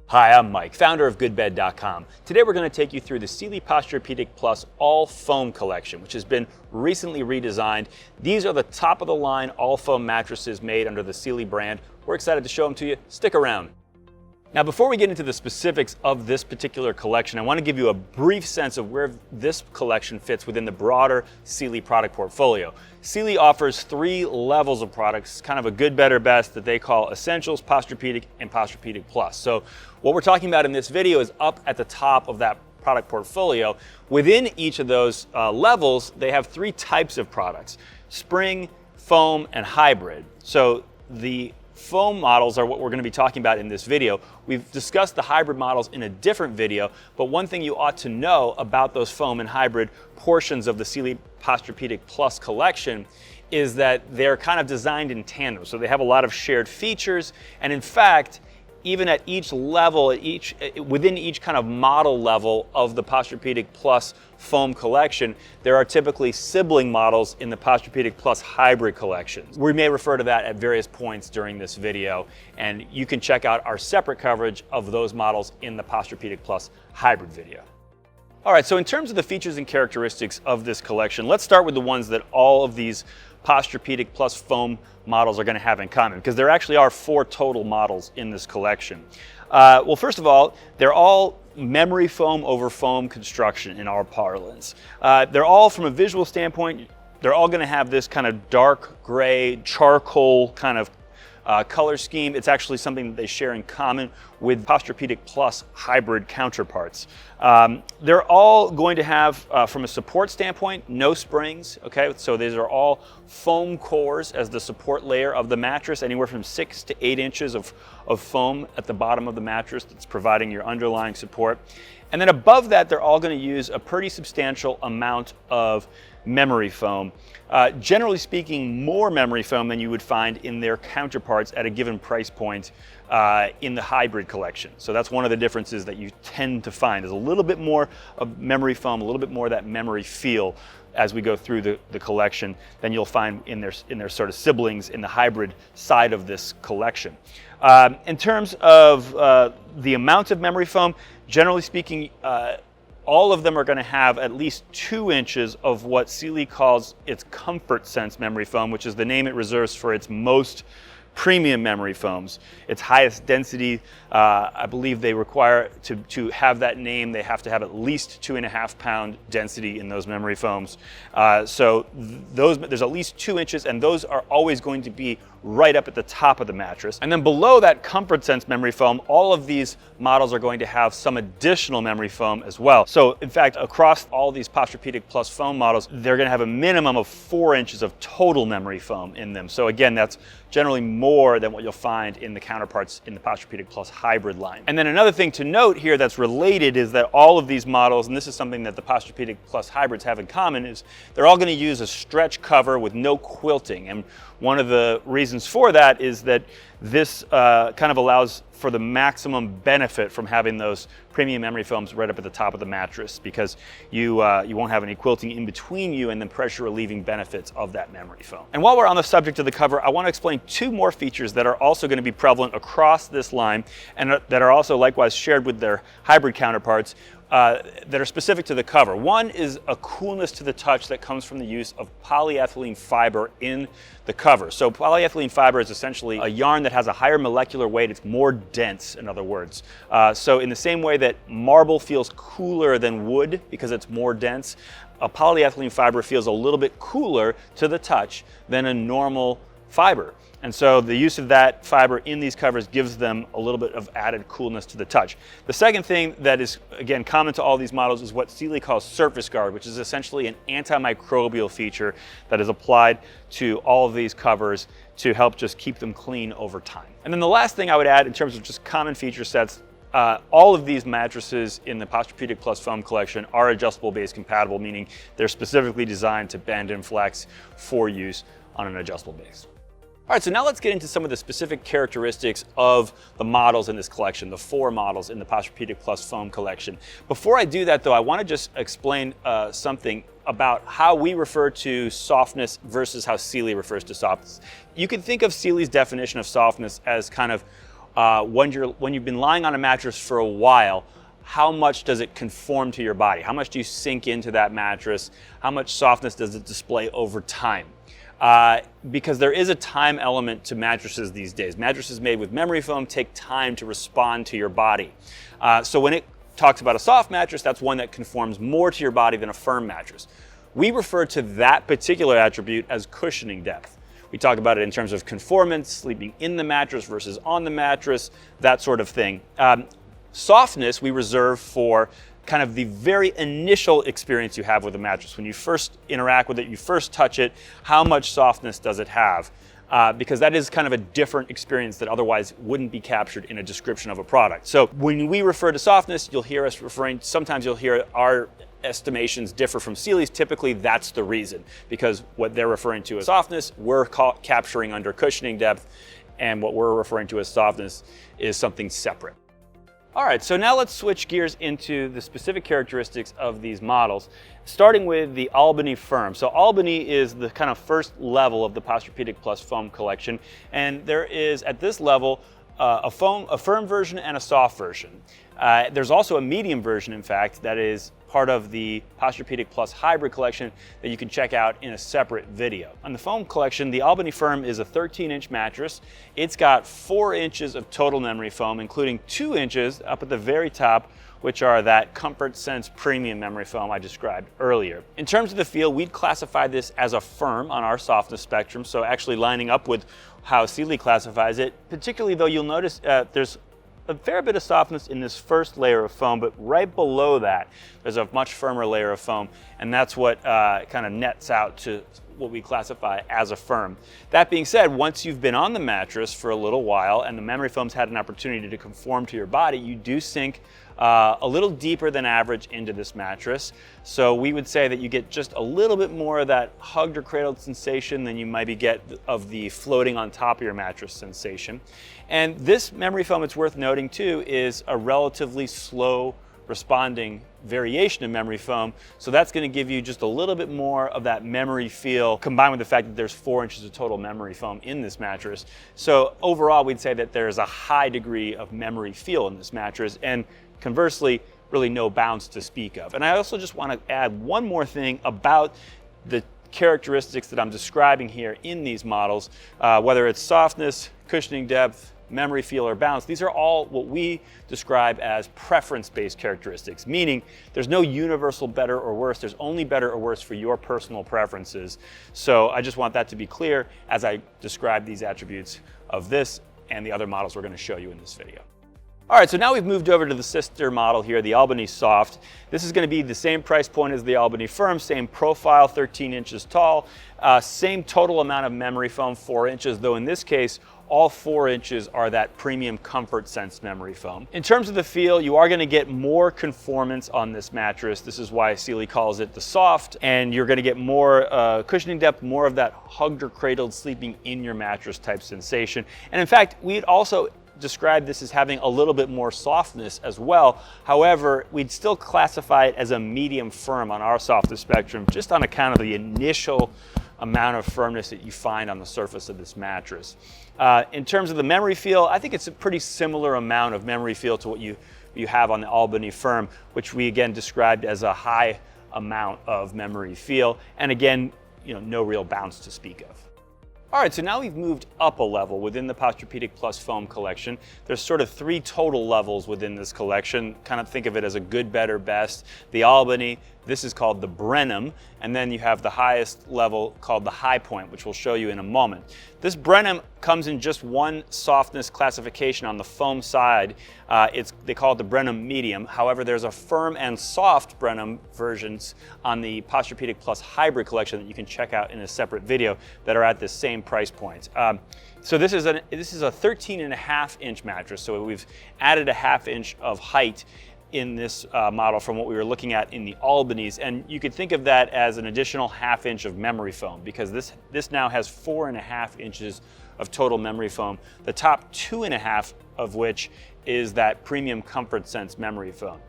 Hi, I'm Mike, founder of GoodBed.com. Today we're going to take you through the Sealy Posturepedic Plus all foam collection, which has been recently redesigned. These are the top of the line all foam mattresses made under the Sealy brand. We're excited to show them to you. Stick around. Now, before we get into the specifics of this particular collection, I want to give you a brief sense of where this collection fits within the broader Sealy product portfolio. Sealy offers 3 levels of products, kind of a good, better, best, that they call Essentials, Posturepedic, and Posturepedic Plus. So what we're talking about in this video is up at the top of that product portfolio. Within each of those levels, they have 3 types of products: spring, foam, and hybrid. So the foam models are what we're going to be talking about in this video. We've discussed the hybrid models in a different video, but one thing you ought to know about those foam and hybrid portions of the Sealy Posturepedic Plus collection is that they're kind of designed in tandem. So they have a lot of shared features, and in fact, even at each level, within each kind of model level of the Posturepedic Plus foam collection, there are typically sibling models in the Posturepedic Plus hybrid collection. We may refer to that at various points during this video, and you can check out our separate coverage of those models in the Posturepedic Plus hybrid video. All right, so in terms of the features and characteristics of this collection, let's start with the ones that all of these Posturepedic Plus foam models are going to have in common, because there actually are 4 total models in this collection. Well, first of all, they're all memory foam over foam construction in our parlance. They're all, from a visual standpoint, they're all going to have this kind of dark gray, charcoal kind of color scheme. It's actually something that they share in common with Posturepedic Plus hybrid counterparts. They're all going to have, from a support standpoint, no springs. Okay, so these are all foam cores as the support layer of the mattress, anywhere from 6 to 8 inches of foam at the bottom of the mattress that's providing your underlying support. And then above that, they're all going to use a pretty substantial amount of memory foam. Generally speaking, more memory foam than you would find in their counterparts at a given price point in the hybrid collection. So that's one of the differences that you tend to find, is a little bit more of memory foam, a little bit more of that memory feel as we go through the collection than you'll find in their sort of siblings in the hybrid side of this collection. In terms of the amount of memory foam, generally speaking, all of them are going to have at least 2 inches of what Sealy calls its Comfort Sense memory foam, which is the name it reserves for its most premium memory foams. Its highest density, I believe they require to have that name, they have to have at least 2.5 pound density in those memory foams. So there's at least 2 inches, and those are always going to be right up at the top of the mattress. And then below that Comfort Sense memory foam, all of these models are going to have some additional memory foam as well. So in fact, across all these Posturepedic Plus foam models, they're going to have a minimum of 4 inches of total memory foam in them. So again, that's generally more than what you'll find in the counterparts in the Posturepedic Plus hybrid line. And then another thing to note here that's related is that all of these models, and this is something that the Posturepedic Plus hybrids have in common, is they're all going to use a stretch cover with no quilting. And one of the reasons for that is that this kind of allows for the maximum benefit from having those premium memory foams right up at the top of the mattress, because you won't have any quilting in between you and the pressure relieving benefits of that memory foam. And while we're on the subject of the cover, I want to explain 2 more features that are also going to be prevalent across this line and that are also likewise shared with their hybrid counterparts, that are specific to the cover. One is a coolness to the touch that comes from the use of polyethylene fiber in the cover. So polyethylene fiber is essentially a yarn that has a higher molecular weight. It's more dense, in other words. So in the same way that marble feels cooler than wood because it's more dense, a polyethylene fiber feels a little bit cooler to the touch than a normal fiber. And so the use of that fiber in these covers gives them a little bit of added coolness to the touch. The second thing that is, again, common to all these models is what Sealy calls surface guard, which is essentially an antimicrobial feature that is applied to all of these covers to help just keep them clean over time. And then the last thing I would add in terms of just common feature sets, all of these mattresses in the Posturepedic Plus foam collection are adjustable base compatible, meaning they're specifically designed to bend and flex for use on an adjustable base. All right, so now let's get into some of the specific characteristics of the models in this collection, the 4 models in the Posturepedic Plus foam collection. Before I do that though, I want to just explain something about how we refer to softness versus how Sealy refers to softness. You can think of Sealy's definition of softness as kind of when you've been lying on a mattress for a while, how much does it conform to your body? How much do you sink into that mattress? How much softness does it display over time? Because there is a time element to mattresses these days. Mattresses made with memory foam take time to respond to your body. So when it talks about a soft mattress, that's one that conforms more to your body than a firm mattress. We refer to that particular attribute as cushioning depth. We talk about it in terms of conformance, sleeping in the mattress versus on the mattress, that sort of thing. Softness we reserve for kind of the very initial experience you have with a mattress. When you first interact with it, you first touch it, how much softness does it have? Because that is kind of a different experience that otherwise wouldn't be captured in a description of a product. So when we refer to softness, you'll hear us referring, sometimes you'll hear our estimations differ from Sealy's. Typically that's the reason, because what they're referring to as softness, we're capturing under cushioning depth, and what we're referring to as softness is something separate. All right, so now let's switch gears into the specific characteristics of these models, starting with the Albany Firm. So Albany is the kind of first level of the Posturepedic Plus foam collection, and there is at this level a firm version and a soft version. There's also a medium version, in fact, that is part of the Posturepedic Plus Hybrid collection that you can check out in a separate video. On the foam collection, the Albany Firm is a 13-inch mattress. It's got 4 inches of total memory foam, including 2 inches up at the very top, which are that Comfort Sense premium memory foam I described earlier. In terms of the feel, we'd classify this as a firm on our softness spectrum, so actually lining up with how Sealy classifies it, particularly though you'll notice there's a fair bit of softness in this first layer of foam, but right below that, there's a much firmer layer of foam, and that's what kind of nets out to what we classify as a firm. That being said, once you've been on the mattress for a little while and the memory foam's had an opportunity to conform to your body, you do sink a little deeper than average into this mattress. So we would say that you get just a little bit more of that hugged or cradled sensation than you maybe get of the floating on top of your mattress sensation. And this memory foam, it's worth noting too, is a relatively slow responding variation of memory foam, so that's going to give you just a little bit more of that memory feel, combined with the fact that there's 4 inches of total memory foam in this mattress. So overall, we'd say that there's a high degree of memory feel in this mattress, and conversely, really no bounce to speak of. And I also just want to add one more thing about the characteristics that I'm describing here in these models, whether it's softness, cushioning depth, memory feel, or bounce. These are all what we describe as preference-based characteristics, meaning there's no universal better or worse. There's only better or worse for your personal preferences. So I just want that to be clear as I describe these attributes of this and the other models we're going to show you in this video. All right, so now we've moved over to the sister model here, the Albany Soft. This is going to be the same price point as the Albany Firm, same profile, 13 inches tall, same total amount of memory foam, 4 inches, though in this case, all 4 inches are that premium Comfort Sense memory foam. In terms of the feel, you are going to get more conformance on this mattress. This is why Sealy calls it the Soft, and you're going to get more cushioning depth, more of that hugged or cradled sleeping in your mattress type sensation. And in fact, we'd also describe this as having a little bit more softness as well. However, we'd still classify it as a medium firm on our softness spectrum, just on account of the initial amount of firmness that you find on the surface of this mattress. In terms of the memory feel, I think it's a pretty similar amount of memory feel to what you have on the Albany Firm, which we again described as a high amount of memory feel, and again, no real bounce to speak of. All right, so now we've moved up a level within the Posturepedic Plus foam collection. There's sort of 3 total levels within this collection. Kind of think of it as a good, better, best. The Albany, this is called the Brenham, and then you have the highest level called the Highpoint, which we'll show you in a moment. This Brenham comes in just one softness classification on the foam side. They call it the Brenham Medium. However, there's a firm and soft Brenham versions on the Posturepedic Plus Hybrid collection that you can check out in a separate video that are at the same price point. So this is a 13.5-inch mattress, so we've added a ½ inch of height in this model from what we were looking at in the Albany's, and you could think of that as an additional ½ inch of memory foam, because this now has 4.5 inches of total memory foam, the top 2.5 of which is that premium Comfort Sense memory foam.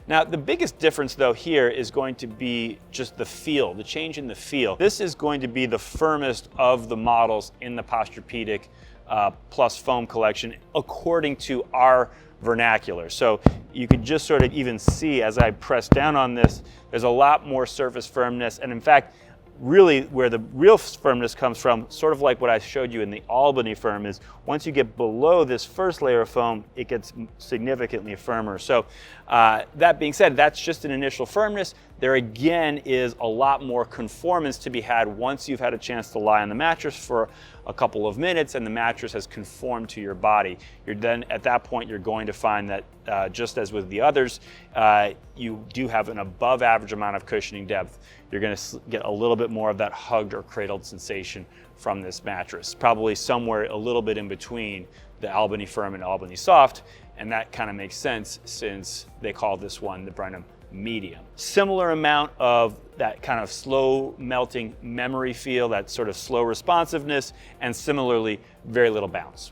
Now, the biggest difference though here is going to be just the feel, the change in the feel. This is going to be the firmest of the models in the Posturepedic Plus foam collection according to our vernacular. So you could just sort of even see as I press down on this, there's a lot more surface firmness. And in fact, really where the real firmness comes from, sort of like what I showed you in the Albany Firm, is once you get below this first layer of foam, it gets significantly firmer. So that being said, that's just an initial firmness. There again is a lot more conformance to be had once you've had a chance to lie on the mattress for a couple of minutes and the mattress has conformed to your body. You're then, at that point, you're going to find that just as with the others, you do have an above average amount of cushioning depth. You're going to get a little bit more of that hugged or cradled sensation from this mattress, probably somewhere a little bit in between the Albany Firm and Albany Soft, and that kind of makes sense since they call this one the Brenham Medium. Similar amount of that kind of slow melting memory feel, that sort of slow responsiveness, and similarly very little bounce.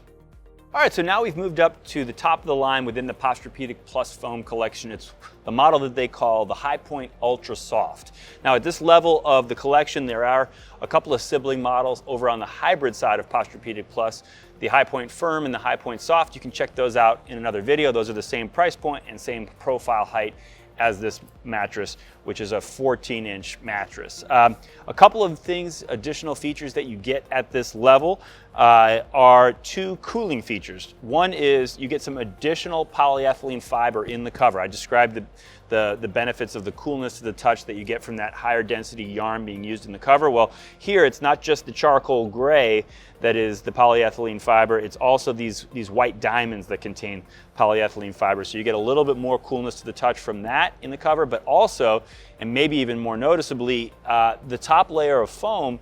All right, so now we've moved up to the top of the line within the Posturepedic Plus foam collection. It's the model that they call the Highpoint Ultra Soft. Now at this level of the collection, there are a couple of sibling models over on the hybrid side of Posturepedic Plus, the Highpoint Firm and the Highpoint Soft. You can check those out in another video. Those are the same price point and same profile height as this mattress, which is a 14-inch mattress. A couple of things, additional features that you get at this level are two cooling features. One is you get some additional polyethylene fiber in the cover. I described the benefits of the coolness to the touch that you get from that higher density yarn being used in the cover. Well, here it's not just the charcoal gray that is the polyethylene fiber, it's also these white diamonds that contain polyethylene fiber. So you get a little bit more coolness to the touch from that in the cover, but also, and maybe even more noticeably, the top layer of foam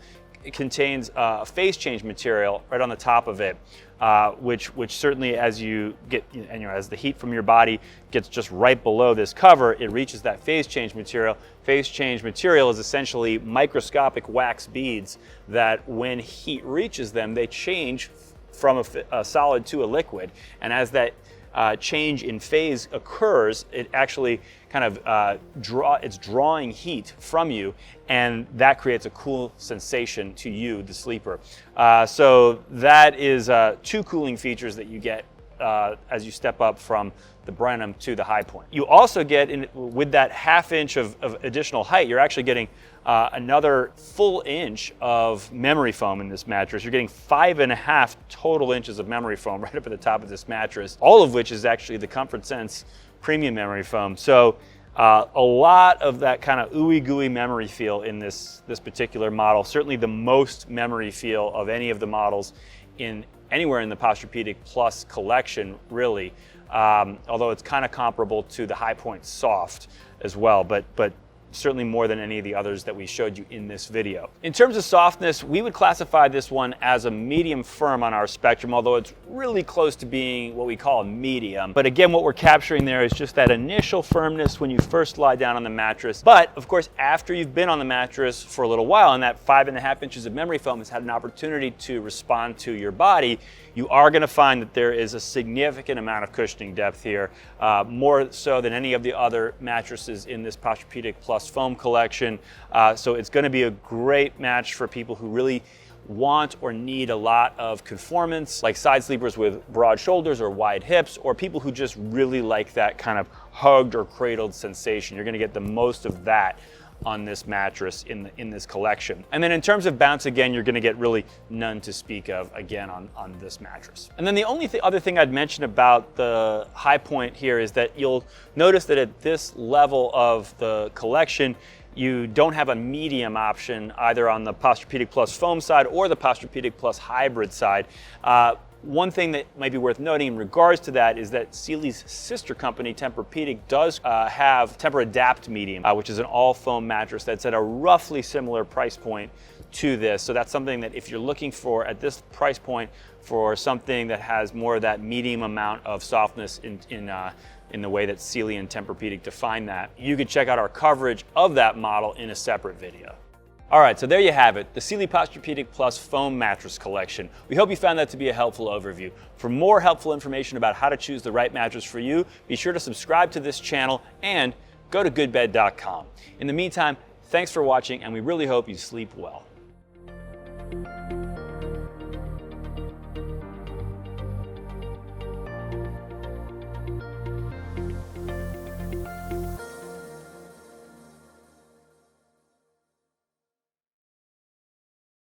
contains a phase change material right on the top of it, which certainly as you get, as the heat from your body gets just right below this cover, it reaches that phase change material. Phase change material is essentially microscopic wax beads that when heat reaches them, they change from a solid to a liquid. And as that change in phase occurs, it actually kind of it's drawing heat from you, and that creates a cool sensation to you, the sleeper. So that is two cooling features that you get as you step up from the Brenham to the Highpoint. You also get, with that ½ inch of additional height, you're actually getting another full inch of memory foam in this mattress. You're getting 5.5 total inches of memory foam right up at the top of this mattress, all of which is actually the Comfort Sense premium memory foam. So a lot of that kind of ooey gooey memory feel in this particular model. Certainly the most memory feel of any of the models anywhere in the Posturepedic Plus collection, really. Although it's kind of comparable to the Highpoint Soft as well, but certainly more than any of the others that we showed you in this video. In terms of softness, we would classify this one as a medium firm on our spectrum, although it's really close to being what we call a medium. But again, what we're capturing there is just that initial firmness when you first lie down on the mattress. But of course, after you've been on the mattress for a little while and that 5.5 inches of memory foam has had an opportunity to respond to your body, you are going to find that there is a significant amount of cushioning depth here, more so than any of the other mattresses in this Posturepedic Plus foam collection. So it's going to be a great match for people who really want or need a lot of conformance, like side sleepers with broad shoulders or wide hips, or people who just really like that kind of hugged or cradled sensation. You're going to get the most of that on this mattress in this collection. And then in terms of bounce, again, you're going to get really none to speak of again on this mattress. And then the only other thing I'd mention about the Highpoint here is that you'll notice that at this level of the collection, you don't have a medium option either on the Posturepedic Plus foam side or the Posturepedic Plus hybrid side. One thing that might be worth noting in regards to that is that Sealy's sister company, Tempur-Pedic, does have Tempur-Adapt Medium, which is an all-foam mattress that's at a roughly similar price point to this. So that's something that if you're looking for, at this price point, for something that has more of that medium amount of softness in the way that Sealy and Tempur-Pedic define that, you could check out our coverage of that model in a separate video. All right, so there you have it, the Sealy Posturepedic Plus foam mattress collection. We hope you found that to be a helpful overview. For more helpful information about how to choose the right mattress for you, be sure to subscribe to this channel and go to GoodBed.com. In the meantime, thanks for watching, and we really hope you sleep well.